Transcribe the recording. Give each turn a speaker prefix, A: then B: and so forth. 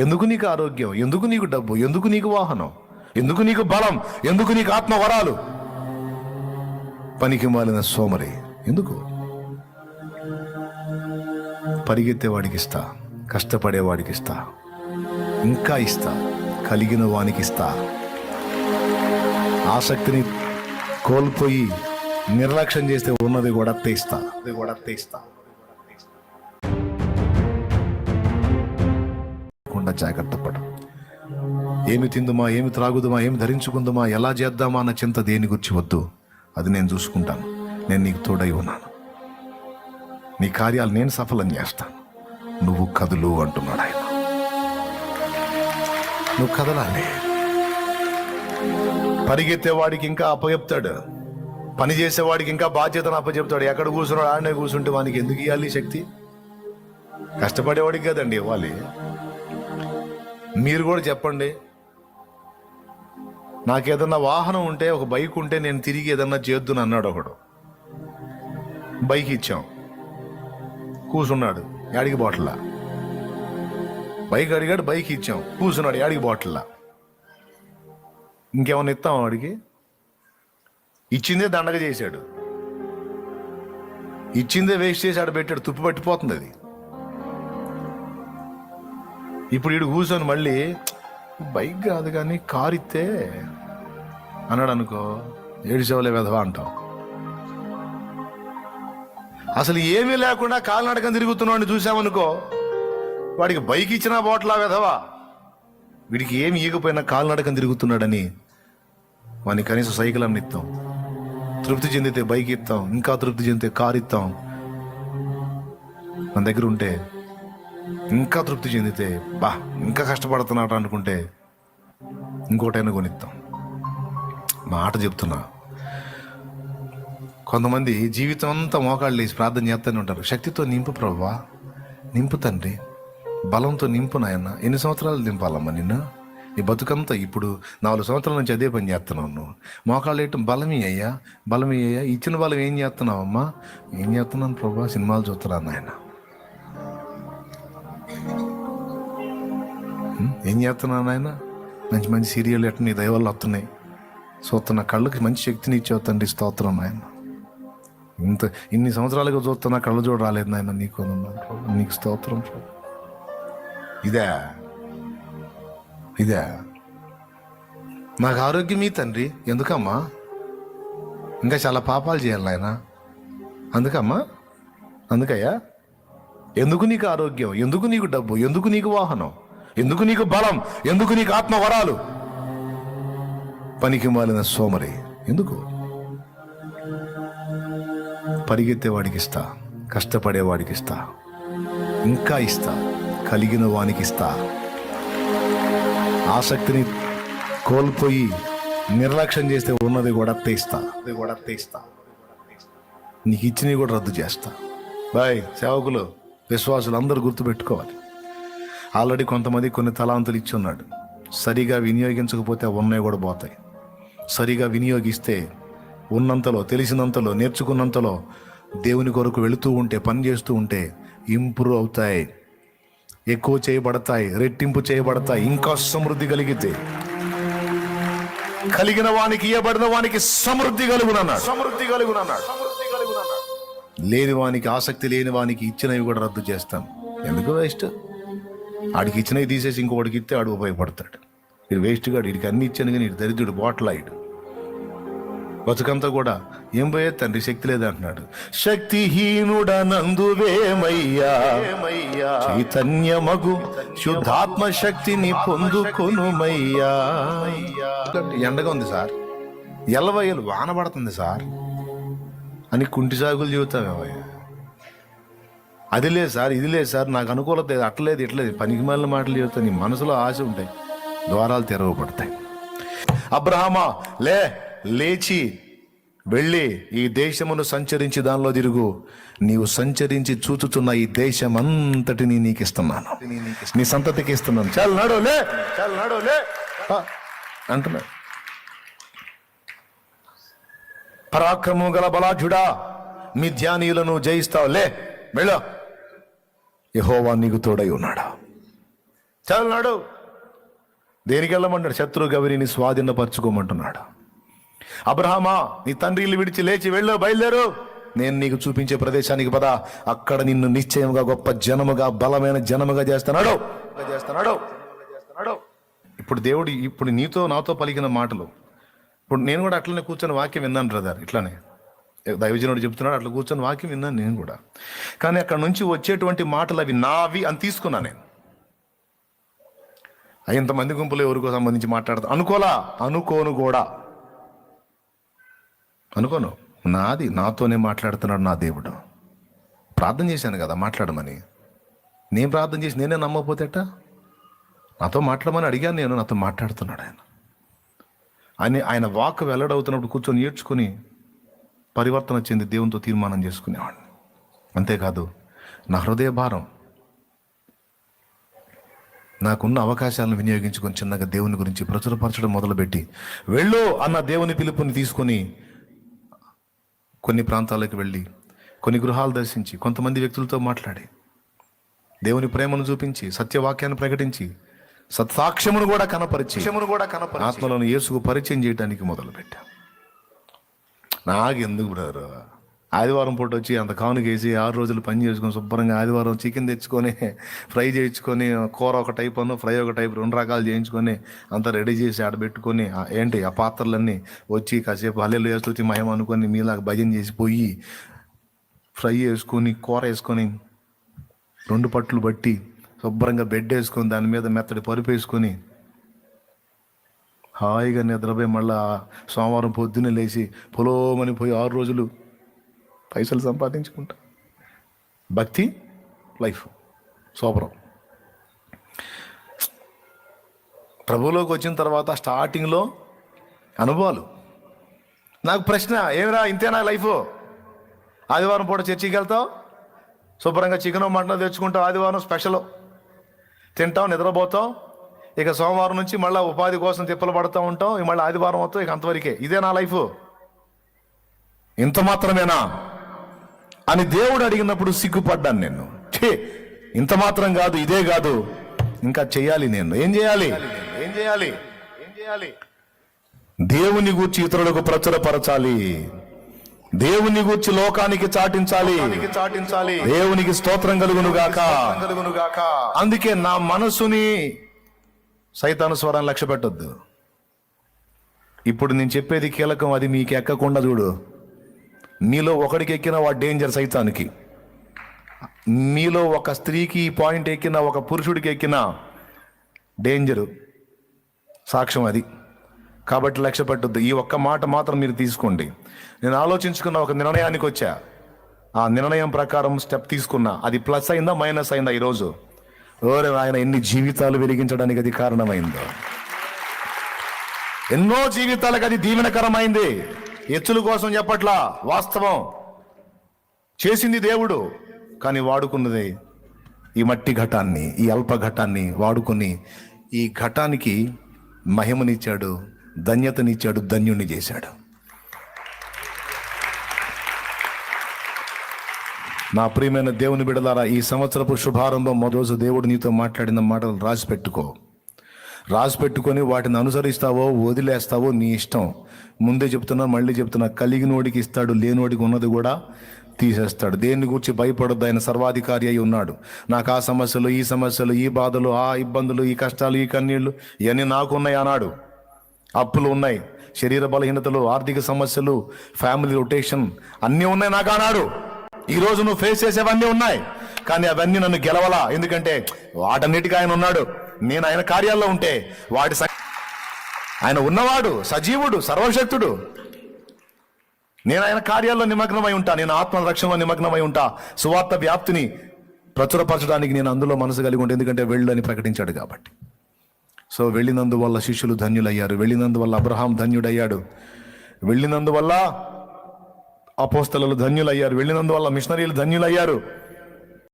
A: ఎందుకు నీకు ఆరోగ్యం? ఎందుకు నీకు డబ్బు? ఎందుకు నీకు వాహనం? ఎందుకు నీకు బలం? ఎందుకు నీకు ఆత్మ వరాలు? పనికి మాలిన సోమరి ఎందుకు? పరిగెత్తేవాడికి ఇస్తా, కష్టపడేవాడికి ఇస్తా, ఇంకా ఇస్తా, కలిగిన వానికి ఇస్తా. ఆసక్తిని కోల్పోయి నిర్లక్ష్యం చేస్తే ఉన్నది కూడా తెస్తా. జాగ్రత్త పడు. ఏమి తిందుమా, ఏమి త్రాగుదుమా, ఏమి ధరించుకుందుమా, ఎలా చేద్దామా అన్న చింత దేని గురించి వద్దు. అది నేను చూసుకుంటాను. నేను నీకు తోడై ఉన్నాను. నీ కార్యాలు నేను సఫలం చేస్తాను. నువ్వు కదులు అంటున్నాడు ఆయన. నువ్వు కదలాలి. పరిగెత్తేవాడికి ఇంకా అప్పచెప్తాడు, పని చేసేవాడికి ఇంకా బాధ్యతను అప్పచెప్తాడు. ఎక్కడ కూర్చున్నాడు ఆడనే కూర్చుంటే వానికి ఎందుకు ఇవ్వాలి శక్తి? కష్టపడేవాడికి కదండి ఇవ్వాలి. మీరు కూడా చెప్పండి, నాకేదన్నా వాహనం ఉంటే, ఒక బైక్ ఉంటే నేను తిరిగి ఏదన్నా చేద్దును అన్నాడు ఒకడు. బైక్ ఇచ్చాం, కూర్చున్నాడు, యాడికి బాటిల్లా. బైక్ అడిగాడు, బైక్ ఇచ్చాం, కూర్చున్నాడు, యాడికి బాటిల్లా. ఇంకేమన్నా ఇస్తాం వాడికి? ఇచ్చిందే దండగ చేశాడు, ఇచ్చిందే వేస్ట్ చేసి ఆడ పెట్టాడు, తుప్పు పట్టిపోతుంది అది. ఇప్పుడు వీడు కూర్చొని మళ్ళీ బైక్ కాదు కానీ కారు ఇస్తే అన్నాడు అనుకో, ఏడిసేవలే వెధవా అంటాం. అసలు ఏమీ లేకుండా కాలినడకం తిరుగుతున్నాడిని చూసామనుకో, వాడికి బైక్ ఇచ్చినా బోట్లా వెధవా. వీడికి ఏమి ఈగపోయినా కాలినడకం తిరుగుతున్నాడని వాడిని కనీసం సైకిల్ అన్ని ఇస్తాం. తృప్తి చెందితే బైక్ ఇస్తాం, ఇంకా తృప్తి చెందితే కారు ఇస్తాం. మన దగ్గర ఉంటే ఇంకా తృప్తి చెందితే, బా ఇంకా కష్టపడుతున్నాడు అనుకుంటే ఇంకోటైనా కొనిస్తాం. మాట చెప్తున్నా. కొంతమంది జీవితం అంతా మోకాళ్ళు వేసి ప్రార్థన చేస్తూనే ఉంటారు. శక్తితో నింపు ప్రభువా, నింపు తండ్రి, బలంతో నింపు నాయన. ఎన్ని సంవత్సరాలు నింపాలమ్మా నిన్ను? నీ బతుకంతా ఇప్పుడు 4 సంవత్సరాల నుంచి అదే పని చేస్తున్నావు నువ్వు. మోకాళ్ళు వేయటం బలమే అయ్యా, బలమే అయ్యా. ఇచ్చిన బలం ఏం చేస్తున్నావు అమ్మా? ఏం చేస్తున్నాను ప్రభువా, సినిమాలు చూస్తున్నాను నాయన. ఏం చేస్తున్నాను ఆయన? మంచి మంచి సీరియల్ ఎట్ట నీ దయ వల్ల వస్తున్నాయి చూస్తున్నా. కళ్ళకి మంచి శక్తిని ఇచ్చావు తండ్రి, స్తోత్రం నాయన. ఇన్ని సంవత్సరాలుగా చూస్తున్నా, కళ్ళు చూడ రాలేదు నాయన. నీకు స్తోత్రం. ఇదే నాకు ఆరోగ్యం ఈ తండ్రి. ఎందుకమ్మా? ఇంకా చాలా పాపాలు చేయాలి ఆయన. అందుకమ్మా, అందుకయ్యా. ఎందుకు నీకు ఆరోగ్యం? ఎందుకు నీకు డబ్బు? ఎందుకు నీకు వాహనం? ఎందుకు నీకు బలం? ఎందుకు నీకు ఆత్మ వరాలు? పనికి మాలిన సోమరి ఎందుకు? పరిగెత్తేవాడికి ఇస్తా, కష్టపడేవాడికి ఇస్తా, ఇంకా ఇస్తా, కలిగిన వానికి ఇస్తా. ఆసక్తిని కోల్పోయి నిర్లక్ష్యం చేస్తే ఉన్నది కూడా తెస్తా. నీకు ఇచ్చినవి కూడా రద్దు చేస్తా. బాయ్ సేవకులు, విశ్వాసులు అందరూ గుర్తుపెట్టుకోవాలి. ఆల్రెడీ కొంతమంది కొన్ని తలాంతులు ఇచ్చి ఉన్నాడు. సరిగా వినియోగించకపోతే ఉన్నాయి కూడా పోతాయి. సరిగా వినియోగిస్తే ఉన్నంతలో, తెలిసినంతలో, నేర్చుకున్నంతలో దేవుని కొరకు వెళుతూ ఉంటే, పని చేస్తూ ఉంటే ఇంప్రూవ్ అవుతాయి, ఎక్కువ చేయబడతాయి, రెట్టింపు చేయబడతాయి. ఇంకా సమృద్ధి కలిగితే, కలిగిన వానికి ఇవ్వబడిన వానికి సమృద్ధి కలుగునన్నాడు. లేని వానికి, ఆసక్తి లేని వానికి ఇచ్చినవి కూడా రద్దు చేస్తాం. ఎందుకు వేస్ట్? ఆడికి ఇచ్చినవి తీసేసి ఇంకోటికి ఇస్తే ఆడు ఉపయోగపడతాడు. ఇది వేస్ట్ గాడు. వీడికి అన్ని ఇచ్చాను కానీ ఇటు దరిద్రుడు బాటలాయిడు. బతుకంతా కూడా ఏం పోయే తండ్రి, శక్తి లేదంటున్నాడు. శక్తిహీనుడనందువేమయ్యా, చైతన్యమగు శుద్ధాత్మ శక్తిని పొందుకొనుమయ్యా. ఎండగా ఉంది సార్, ఎల్లవయ్యలు వాన పడుతుంది సార్ అని కుంటి సాగులు చెబుతావేమయ్యా. అది లేదు సార్, ఇది లేదు సార్, నాకు అనుకూలత లేదు, అట్లేదు ఇట్లేదు, పనికి మాలిన మాటలు చెబుతా. నీ మనసులో ఆశ ఉంటాయి, ద్వారాలు తెరవబడతాయి. అబ్రహామా లేచి వెళ్ళి ఈ దేశమును సంచరించి దానిలో తిరుగు. నీవు సంచరించి చూచుచున్న ఈ దేశం అంతటిని నీకు ఇస్తున్నాను, నీ సంతతికి ఇస్తున్నాను. చాలు నడోలే అంటున్నాడు. పరాక్రమం గల బలాఢ్యుడా, మిద్యానీయులను జయిస్తావు, వెళ్ళు, యెహోవా నీకు తోడై ఉన్నాడు. చాలు నాడు. దేనికి వెళ్ళమంటాడు? శత్రు గవిని స్వాధీనపరచుకోమంటున్నాడు. అబ్రహామా, నీ తండ్రి ఇల్లు విడిచి లేచి వెళ్ళు, బయలుదేరు, నేను నీకు చూపించే ప్రదేశానికి పద, అక్కడ నిన్ను నిశ్చయముగా గొప్ప జనముగా బలమైన జనముగా చేస్తున్నాడు. ఇప్పుడు దేవుడు ఇప్పుడు నీతో నాతో పలికిన మాటలు, ఇప్పుడు నేను కూడా అట్లనే కూర్చొని వాక్యం విన్నాను బ్రదర్. ఇట్లానే దైవజనుడు చెప్తున్నాడు, అట్లా కూర్చొని వాక్యం విన్నాను నేను కూడా. కానీ అక్కడ నుంచి వచ్చేటువంటి మాటలు అవి నావి అని తీసుకున్నా నేను. ఇంతమంది గుంపులు ఎవరికో సంబంధించి మాట్లాడతా అనుకోను కూడా. అనుకోను, నాది, నాతోనే మాట్లాడుతున్నాడు నా దేవుడు. ప్రార్థన చేశాను కదా మాట్లాడమని. నేను ప్రార్థన చేసి నేనే నమ్మకపోతేట? నాతో మాట్లాడమని అడిగాను నేను, నాతో మాట్లాడుతున్నాడు ఆయన వాక్ వెల్లడవుతున్నప్పుడు కూర్చొని నేర్చుకుని పరివర్తన చెంది దేవునితో తీర్మానం చేసుకునేవాడిని. అంతేకాదు, నా హృదయ భారం, నాకున్న అవకాశాలను వినియోగించుకొని చిన్నగా దేవుని గురించి ప్రచురపరచడం మొదలుపెట్టి, వెళ్ళు అన్న దేవుని పిలుపుని తీసుకొని కొన్ని ప్రాంతాలకు వెళ్ళి, కొన్ని గృహాలు దర్శించి, కొంతమంది వ్యక్తులతో మాట్లాడి, దేవుని ప్రేమను చూపించి, సత్యవాక్యాన్ని ప్రకటించి, సత్సాక్ష్యమును కూడా కనపరిచి ఆత్మలను యేసుకు పరిచయం చేయడానికి మొదలుపెట్టా. నాకెందుకు బ్రదరు, ఆదివారం పూట వచ్చి అంత కానుకేసి 6 రోజులు పని చేసుకొని శుభ్రంగా ఆదివారం చికెన్ తెచ్చుకొని ఫ్రై చేయించుకొని, కూర ఒక టైప్ అను ఫ్రై ఒక టైప్ 2 రకాలు చేయించుకొని అంతా రెడీ చేసి ఆడబెట్టుకొని ఆ పాత్రలన్నీ వచ్చి కాసేపు హల్లెలూయా స్తుతి మహిమ అనుకొని మీలాగా భజన చేసి పోయి ఫ్రై వేసుకొని కూర వేసుకొని 2 పట్లు బట్టి శుభ్రంగా బెడ్ వేసుకొని దాని మీద మెత్తడి పరుపు వేసుకొని హాయిగా నిద్రపోయి మళ్ళా సోమవారం పొద్దున్నే లేచి పొలోమని పోయి 6 రోజులు పైసలు సంపాదించుకుంటా. భక్తి లైఫ్ సూపరం. ప్రభువులోకి వచ్చిన తర్వాత స్టార్టింగ్లో అనుభవాలు. నాకు ప్రశ్న, ఏమిరా ఇంతేనా లైఫ్? ఆదివారం పూట చర్చికి వెళ్తావు, శుభ్రంగా చికెన్ మటన్ తెచ్చుకుంటావు, ఆదివారం స్పెషల్ తింటావు, నిద్రపోతావు, ఇక సోమవారం నుంచి మళ్ళీ ఉపాధి కోసం తిప్పలు పడుతూ ఉంటాం, మళ్ళీ ఆదివారం అవుతావు, ఇక అంతవరకే. ఇదే నా లైఫ్? ఇంత మాత్రమేనా అని దేవుడు అడిగినప్పుడు సిగ్గుపడ్డాను నేను. ఇంత మాత్రం కాదు, ఇదే కాదు, ఇంకా చెయ్యాలి. నేను ఏం చేయాలి? దేవుని గూర్చి ఇతరులకు ప్రచురపరచాలి, దేవుని గూర్చి లోకానికి చాటించాలి. దేవునికి స్తోత్రం కలుగును గాక. అందుకే నా మనసుని సైతాను స్వరాన్ని లక్ష్య పెట్టొద్దు. ఇప్పుడు నేను చెప్పేది కీలకం, అది మీకు ఎక్కకుండా చూడు. మీలో ఒకడికి ఎక్కిన వాడు డేంజర్ సైతానికి. మీలో ఒక స్త్రీకి పాయింట్ ఎక్కిన, ఒక పురుషుడికి ఎక్కిన డేంజరు సాక్ష్యం అది. కాబట్టి లక్ష్య పెట్టొద్దు. ఈ ఒక్క మాట మాత్రం మీరు తీసుకోండి. నేను ఆలోచించుకున్న ఒక నిర్ణయానికి వచ్చా, ఆ నిర్ణయం ప్రకారం స్టెప్ తీసుకున్నా. అది ప్లస్ అయిందా మైనస్ అయిందా? ఈరోజు ఆయన ఎన్ని జీవితాలు వెలిగించడానికి అది కారణమైందో, ఎన్నో జీవితాలకు అది దీవెనకరమైంది. ఎత్తుల కోసం చెప్పట్లా, వాస్తవం. చేసింది దేవుడు, కానీ వాడుకున్నది ఈ మట్టి ఘటాన్ని, ఈ అల్ప ఘటాన్ని వాడుకొని ఈ ఘటానికి మహిమనిచ్చాడు, ధన్యతనిచ్చాడు, ధన్యుణ్ణి చేశాడు. నా ప్రియమైన దేవుని బిడ్డలారా, ఈ సంవత్సరపు శుభారంభం రోజు దేవుడు నీతో మాట్లాడిన మాటలు రాసి పెట్టుకొని వాటిని అనుసరిస్తావో వదిలేస్తావో నీ ఇష్టం. ముందే చెప్తున్నా, మళ్ళీ చెప్తున్నా, కలిగినోడికి ఇస్తాడు, లేనోడికి ఉన్నది కూడా తీసేస్తాడు. దేన్ని గురించి భయపడొద్దు, ఆయన సర్వాధికారి అయి ఉన్నాడు. నాకు ఆ సమస్యలు, ఈ సమస్యలు, ఈ బాధలు, ఆ ఇబ్బందులు, ఈ కష్టాలు, ఈ కన్నీళ్లు ఇవన్నీ నాకు ఉన్నాయి అన్నాడు. అప్పులు ఉన్నాయి, శరీర బలహీనతలు, ఆర్థిక సమస్యలు, ఫ్యామిలీ రొటేషన్ అన్నీ ఉన్నాయి నాకు అన్నాడు. ఈరోజు నువ్వు ఫేస్ చేసేవన్నీ ఉన్నాయి, కానీ అవన్నీ నన్ను గెలవలా. ఎందుకంటే వాటన్నిటికీ ఆయన ఉన్నాడు. నేను ఆయన కార్యాల్లో ఉంటే ఆయన ఉన్నవాడు, సజీవుడు, సర్వశక్తుడు. నేను ఆయన కార్యాల్లో నిమగ్నమై ఉంటా, నేను ఆత్మ రక్షణలో నిమగ్నమై ఉంటా. సువార్త వ్యాప్తిని ప్రచురపరచడానికి నేను అందులో మనసు కలిగి ఉంటా, ఎందుకంటే వెళ్ళు అని ప్రకటించాడు కాబట్టి. సో వెళ్ళినందువల్ల శిష్యులు ధన్యులయ్యారు, వెళ్ళినందువల్ల అబ్రహాం ధన్యుడయ్యాడు, వెళ్ళినందువల్ల అపోస్తలులు ధన్యులయ్యారు, వెళ్ళినందువల్ల మిషనరీలు ధన్యులయ్యారు.